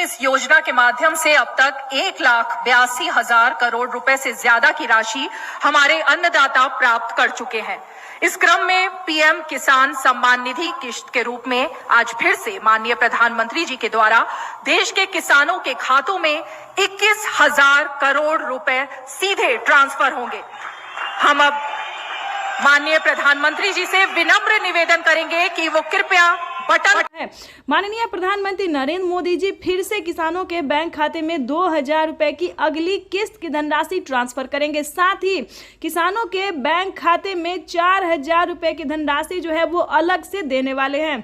इस योजना के माध्यम से अब तक 1,82,000 करोड़ रुपए से ज्यादा की राशि हमारे अन्नदाता प्राप्त कर चुके हैं। इस क्रम में पीएम किसान सम्मान निधि किश्त के रूप में आज फिर से माननीय प्रधानमंत्री जी के द्वारा देश के किसानों के खातों में 21,000 करोड़ रुपए सीधे ट्रांसफर होंगे। हम अब माननीय प्रधानमंत्री जी से विनम्र निवेदन करेंगे कि वो कृपया बटन है। माननीय प्रधानमंत्री नरेंद्र मोदी जी फिर से किसानों के बैंक खाते में 2,000 रुपए की अगली किस्त की धनराशि ट्रांसफर करेंगे। साथ ही किसानों के बैंक खाते में 4,000 रुपए की धनराशि जो है वो अलग से देने वाले हैं।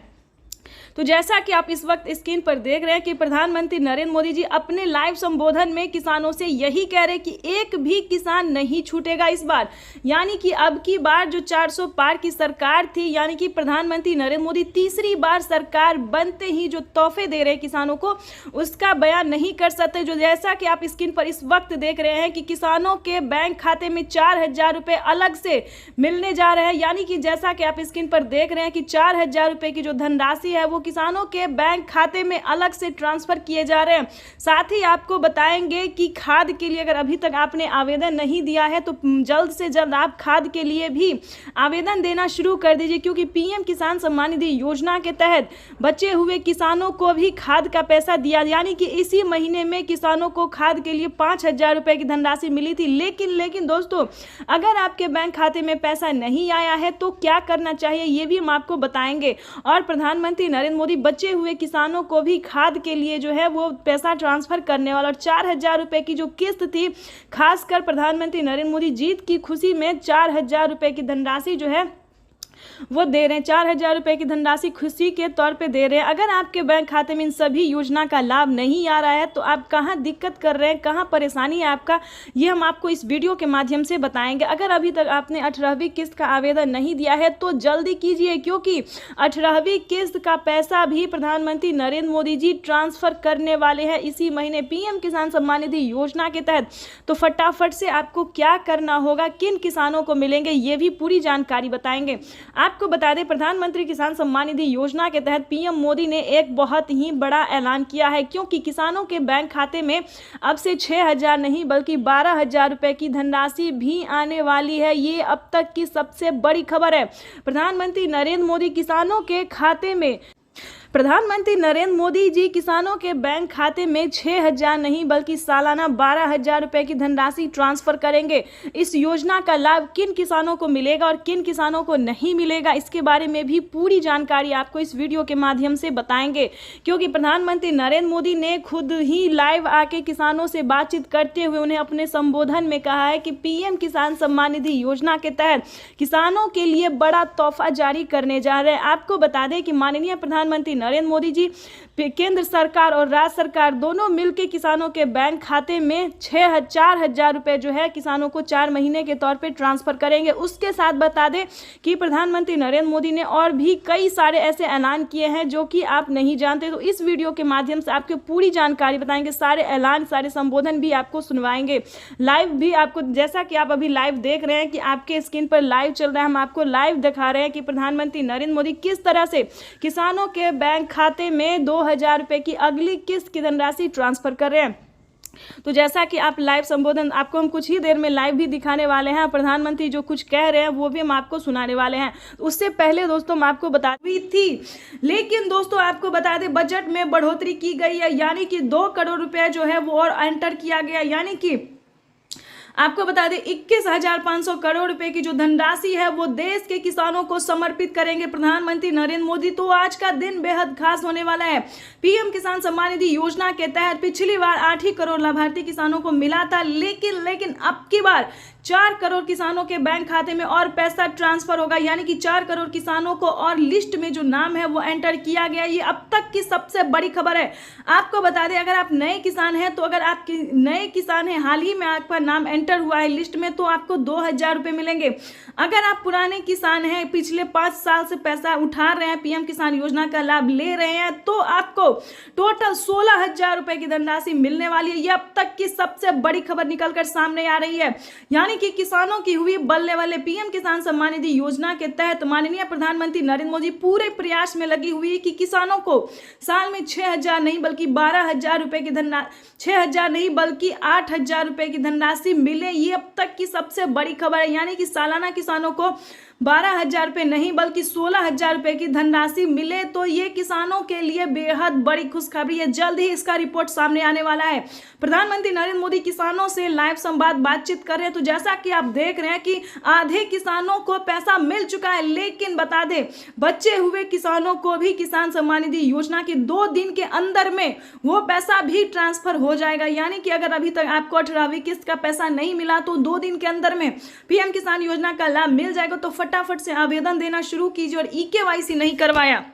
तो जैसा कि आप इस वक्त स्क्रीन पर देख रहे हैं कि प्रधानमंत्री नरेंद्र मोदी जी अपने लाइव संबोधन में किसानों से यही कह रहे हैं कि एक भी किसान नहीं छूटेगा इस बार। यानी कि अब की बार जो 400 पार की सरकार थी, यानी कि प्रधानमंत्री नरेंद्र मोदी तीसरी बार सरकार बनते ही जो तोहफे दे रहे हैं किसानों को, उसका बयान नहीं कर सकते। जो जैसा कि आप स्क्रीन पर इस वक्त देख रहे हैं कि किसानों के बैंक खाते में 4,000 रुपए अलग से मिलने जा रहे हैं। यानी कि जैसा कि आप स्क्रीन पर देख रहे हैं कि 4,000 रुपए की जो धनराशि है वो किसानों के बैंक खाते में अलग से ट्रांसफर किए जा रहे हैं। साथ ही आपको बताएंगे कि खाद के लिए अगर अभी तक आपने आवेदन नहीं दिया है तो जल्द से जल्द आप खाद के लिए भी आवेदन देना शुरू कर दीजिए, क्योंकि पीएम किसान सम्मान निधि योजना के तहत बचे हुए किसानों को भी खाद का पैसा दिया। यानी कि इसी महीने में किसानों को खाद के लिए 5,000 रुपए की धनराशि मिली थी। लेकिन दोस्तों, अगर आपके बैंक खाते में पैसा नहीं आया है तो क्या करना चाहिए ये भी हम आपको बताएंगे। और प्रधानमंत्री नरेंद्र मोदी बचे हुए किसानों को भी खाद के लिए जो है वो पैसा ट्रांसफर करने वाला। और 4,000 रुपए की जो किस्त थी, खासकर प्रधानमंत्री नरेंद्र मोदी जीत की खुशी में 4,000 रुपए की धनराशि जो है वो दे रहे हैं। 4,000 रुपए की धनराशि खुशी के तौर पे दे रहे हैं। अगर आपके बैंक खाते में इन सभी योजना का लाभ नहीं आ रहा है तो आप कहां दिक्कत कर रहे हैं, कहां परेशानी है आपका, ये हम आपको इस वीडियो के माध्यम से बताएंगे। अगर अभी तक आपने 18वीं किस्त का आवेदन नहीं दिया है तो जल्दी कीजिए, क्योंकि 18वीं किस्त का पैसा भी प्रधानमंत्री नरेंद्र मोदी जी ट्रांसफर करने वाले हैं इसी महीने पीएम किसान सम्मान निधि योजना के तहत। तो फटाफट से आपको क्या करना होगा, किन किसानों को मिलेंगे, ये भी पूरी जानकारी बताएंगे। आपको बता दें, प्रधानमंत्री किसान सम्मान निधि योजना के तहत पीएम मोदी ने एक बहुत ही बड़ा ऐलान किया है, क्योंकि किसानों के बैंक खाते में अब से 6,000 नहीं बल्कि 12,000 रुपए की धनराशि भी आने वाली है। ये अब तक की सबसे बड़ी खबर है। प्रधानमंत्री नरेंद्र मोदी जी किसानों के बैंक खाते में 6,000 नहीं बल्कि सालाना 12,000 रुपए की धनराशि ट्रांसफर करेंगे। इस योजना का लाभ किन किसानों को मिलेगा और किन किसानों को नहीं मिलेगा, इसके बारे में भी पूरी जानकारी आपको इस वीडियो के माध्यम से बताएंगे, क्योंकि प्रधानमंत्री नरेंद्र मोदी ने खुद ही लाइव आके किसानों से बातचीत करते हुए उन्हें अपने संबोधन में कहा है कि पीएम किसान सम्मान निधि योजना के तहत किसानों के लिए बड़ा तोहफा जारी करने जा रहे हैं। आपको बता दें कि माननीय प्रधानमंत्री नरेंद्र मोदी जी केंद्र सरकार और राज्य सरकार दोनों मिलकर किसानों के बैंक खाते में 4,000 रुपए जो है किसानों को 4 महीने के तौर पे ट्रांसफर करेंगे। उसके साथ बता दें कि प्रधानमंत्री नरेंद्र मोदी ने और भी कई सारे ऐसे ऐलान किए हैं जो कि आप नहीं जानते। तो इस वीडियो के माध्यम से आपको पूरी जानकारी बताएंगे, सारे ऐलान, सारे संबोधन भी आपको सुनवाएंगे। लाइव भी आपको, जैसा कि आप अभी लाइव देख रहे हैं कि आपके स्क्रीन पर लाइव चल रहा है, हम आपको लाइव दिखा रहे हैं कि प्रधानमंत्री नरेंद्र मोदी किस तरह से किसानों के बैंक खाते में 2,000 रुपए की अगली किस्त की धनराशि ट्रांसफर कर रहे हैं। तो जैसा कि आप लाइव संबोधन आपको हम कुछ ही देर में लाइव भी दिखाने वाले हैं, प्रधानमंत्री जो कुछ कह रहे हैं वो भी हम आपको सुनाने वाले हैं। उससे पहले दोस्तों हम आपको बता दी थी, लेकिन दोस्तों आपको बता दें बजट में बढ़ोतरी की गई है, यानी कि 2 करोड़ रुपए जो है वो और एंटर किया गया। यानी कि आपको बता दें 21,500 करोड़ रुपए की जो धनराशि है वो देश के किसानों को समर्पित करेंगे प्रधानमंत्री नरेंद्र मोदी। तो आज का दिन बेहद खास होने वाला है। पीएम किसान सम्मान निधि योजना के तहत पिछली बार 8 ही करोड़ लाभार्थी किसानों को मिला था, लेकिन अब की बार 4 करोड़ किसानों के बैंक खाते में और पैसा ट्रांसफर होगा। यानी कि 4 करोड़ किसानों को और लिस्ट में जो नाम है वो एंटर किया गया। ये अब तक की सबसे बड़ी खबर है। आपको बता दें, अगर आप नए किसान हैं तो अगर आप नए किसान हैं, हाल ही में आपका नाम एंटर एंटर हुआ है लिस्ट में तो आपको 2,000 रुपये मिलेंगे। अगर आप पुराने किसान हैं, पिछले 5 साल से पैसा उठा रहे हैं, पीएम किसान योजना का लाभ ले रहे हैं, तो आपको टोटल 16,000 रुपये की धनराशि मिलने वाली है। ये अब तक की सबसे बड़ी खबर निकलकर सामने आ रही है। यानी कि किसानों की हुई बल्ले वाले पीएम किसान सम्मान निधि योजना के तहत माननीय प्रधानमंत्री नरेंद्र मोदी पूरे प्रयास में लगी हुई है कि किसानों को साल में 6,000 नहीं बल्कि 12,000 रुपये की धनराशि, 6,000 नहीं बल्कि 8,000 रुपये की धनराशि मिले। ये अब तक की सबसे बड़ी खबर है। यानी कि सालाना किसानों को 12,000 रुपये नहीं बल्कि 16,000 रुपये की धनराशि मिले, तो ये किसानों के लिए बेहद बड़ी खुशखबरी है। जल्द ही इसका रिपोर्ट सामने आने वाला है। प्रधानमंत्री नरेंद्र मोदी किसानों से लाइव संवाद बातचीत कर रहे हैं, तो जैसा कि आप देख रहे हैं कि आधे किसानों को पैसा मिल चुका है, लेकिन बता दें बचे हुए किसानों को भी किसान सम्मान निधि योजना के 2 दिन के अंदर में वो पैसा भी ट्रांसफर हो जाएगा। यानी कि अगर अभी तक आपको 18वीं किस्त का पैसा नहीं मिला तो 2 दिन के अंदर में पीएम किसान योजना का लाभ मिल जाएगा। तो फटाफट से आवेदन देना शुरू कीजिए और ई-केवाईसी नहीं करवाया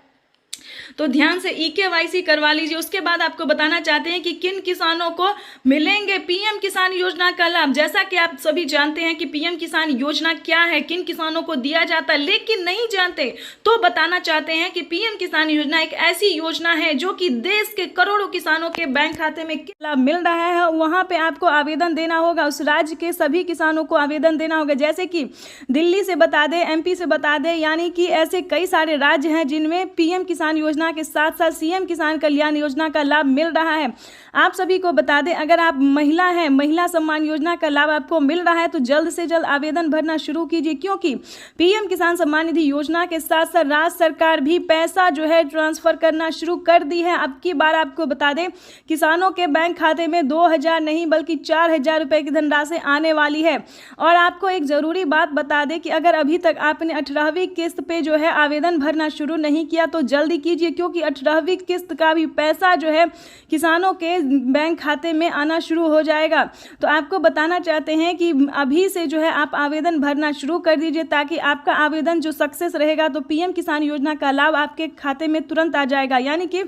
तो ध्यान से ई-केवाईसी करवा लीजिए। उसके बाद आपको बताना चाहते हैं कि किन किसानों को मिलेंगे पीएम किसान योजना का लाभ। जैसा कि आप सभी जानते हैं कि पीएम किसान योजना क्या है, किन किसानों को दिया जाता है, लेकिन नहीं जानते तो बताना चाहते हैं कि पीएम किसान योजना एक ऐसी योजना है जो कि देश के करोड़ों किसानों के बैंक खाते में लाभ मिल रहा है। वहां पे आपको आवेदन देना होगा, उस राज्य के सभी किसानों को आवेदन देना होगा। जैसे कि दिल्ली से बता दें, एमपी से बता दें, यानी कि ऐसे कई सारे राज्य हैं जिनमें पीएम किसान योजना के साथ साथ सीएम किसान कल्याण योजना का लाभ मिल रहा है। आप सभी को बता दें, अगर आप महिला हैं, महिला सम्मान योजना का लाभ आपको मिल रहा है तो जल्द से जल्द आवेदन भरना शुरू कीजिए, क्योंकि पीएम किसान सम्मान निधि योजना के साथ साथ राज्य सरकार भी पैसा जो है ट्रांसफर करना शुरू कर दी है। अब की बार आपको बता दें किसानों के बैंक खाते में 2,000 नहीं बल्कि 4,000 रुपये की धनराशि आने वाली है। और आपको एक जरूरी बात बता दें कि अगर अभी तक आपने 18वीं किस्त पे जो है आवेदन भरना शुरू नहीं किया तो जल्दी कीजिए, क्योंकि 18वीं किस्त का भी पैसा जो है किसानों के बैंक खाते में आना शुरू हो जाएगा। तो आपको बताना चाहते हैं कि अभी से जो है आप आवेदन भरना शुरू कर दीजिए, ताकि आपका आवेदन जो सक्सेस रहेगा तो पीएम किसान योजना का लाभ आपके खाते में तुरंत आ जाएगा। यानी कि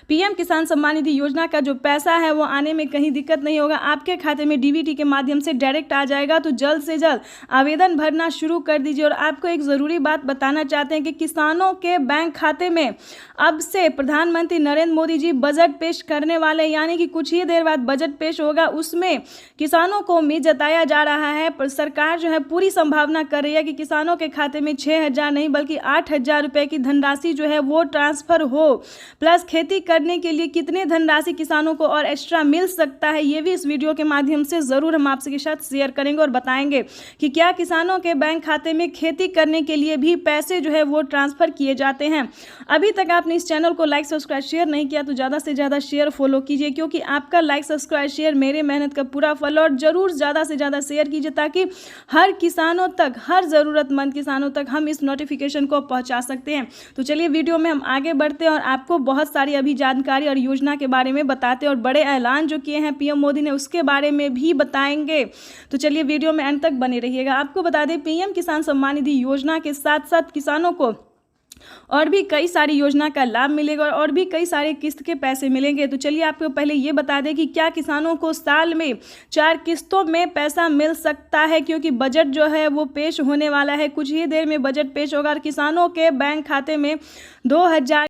पीएम किसान सम्मान निधि योजना का जो पैसा है वो आने में कहीं दिक्कत नहीं होगा, आपके खाते में डीबीटी के माध्यम से डायरेक्ट आ जाएगा। तो जल्द से जल्द आवेदन भरना शुरू कर दीजिए। और आपको एक ज़रूरी बात बताना चाहते हैं कि किसानों के बैंक खाते में अब से प्रधानमंत्री नरेंद्र मोदी जी बजट पेश करने वाले, यानी कि कुछ ही देर बाद बजट पेश होगा, उसमें किसानों को उम्मीद जताया जा रहा है। पर सरकार जो है पूरी संभावना कर रही है कि किसानों के खाते में 6,000 नहीं बल्कि 8,000 रुपये की धनराशि जो है वो ट्रांसफर हो। प्लस खेती करने के लिए कितने धनराशि किसानों को और एक्स्ट्रा मिल सकता है, ये भी इस वीडियो के माध्यम से ज़रूर हम आपसे के साथ शेयर करेंगे और बताएंगे कि क्या किसानों के बैंक खाते में खेती करने के लिए भी पैसे जो है वो ट्रांसफ़र किए जाते हैं। अभी तक आपने इस चैनल को लाइक सब्सक्राइब शेयर नहीं किया तो ज़्यादा से ज़्यादा शेयर फॉलो कीजिए, क्योंकि आपका लाइक सब्सक्राइब शेयर मेरे मेहनत का पूरा फल। और ज़रूर ज़्यादा से ज़्यादा शेयर कीजिए ताकि हर किसानों तक, हर ज़रूरतमंद किसानों तक हम इस नोटिफिकेशन को पहुँचा सकते हैं। तो चलिए वीडियो में हम आगे बढ़ते हैं और आपको बहुत सारी अभी जानकारी और योजना के बारे में बताते हैं और बड़े ऐलान जो किए हैं पीएम मोदी ने उसके बारे में भी बताएंगे। तो चलिए वीडियो में अंत तक बने रहिएगा। आपको बता दें पीएम किसान सम्मान निधि योजना के साथ साथ किसानों को और भी कई सारी योजना का लाभ मिलेगा और भी कई सारे किस्त के पैसे मिलेंगे। तो चलिए आपको पहले ये बता दें कि क्या किसानों को साल में 4 किस्तों में पैसा मिल सकता है, क्योंकि बजट जो है वो पेश होने वाला है। कुछ ही देर में बजट पेश होगा और किसानों के बैंक खाते में 2,000